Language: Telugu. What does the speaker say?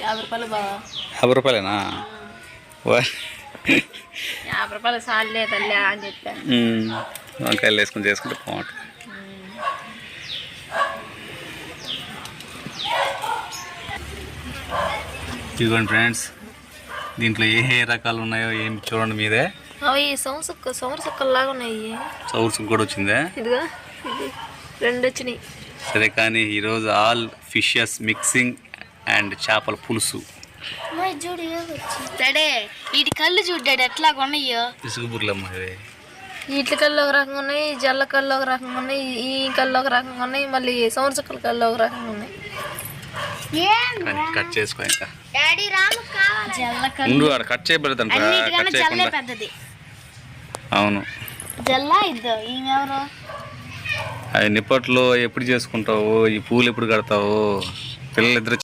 50 రూపాయలు బావా. 50 రూపాయలేనా? 50 రూపాయలు సార్లే తల్లి అని చెప్పాను. వంకాయలు వేసుకొని చేసుకుంటే బాగుంటుంది. ఇదిగోండి ఫ్రెండ్స్, దీంట్లో ఏ రకాలు ఉన్నాయో ఏమి చూడండి మీరే. అవి సౌర సుక్కల్లాగా ఉన్నాయి. సౌర్ సుక్క కూడా వచ్చిందే. ఇదిగా ఇది 2 వచ్చినాయి. సరే కానీ ఈరోజు ఆల్ ఫిషెస్ మిక్సింగ్ అండ్ చేపల పులుసు. డాడీ వీటి కళ్ళు చూడు డాడీ ఎట్లా ఉన్నాయో. ఇసుగుబుర్లమ్మ ఇవి. వీటి కళ్ళు ఒక రకంగా ఉన్నాయి, జల్ల కళ్ళు ఒక రకంగా ఉన్నాయి, ఈ కళ్ళు ఒక రకంగా ఉన్నాయి, మళ్ళీ సౌర సుక్కల కళ్ళు ఒక రకంగా ఉన్నాయి. కట్ చేసుకో ఇంకా. ముందు కట్ చేయబడదంట. పెద్దది అవును. జల్లా ఇద్దో ఈమెవరు? అవి నిప్పట్లో ఎప్పుడు చేసుకుంటావు? ఈ పూలు ఎప్పుడు కడతావు? పిల్లలు ఇద్దరు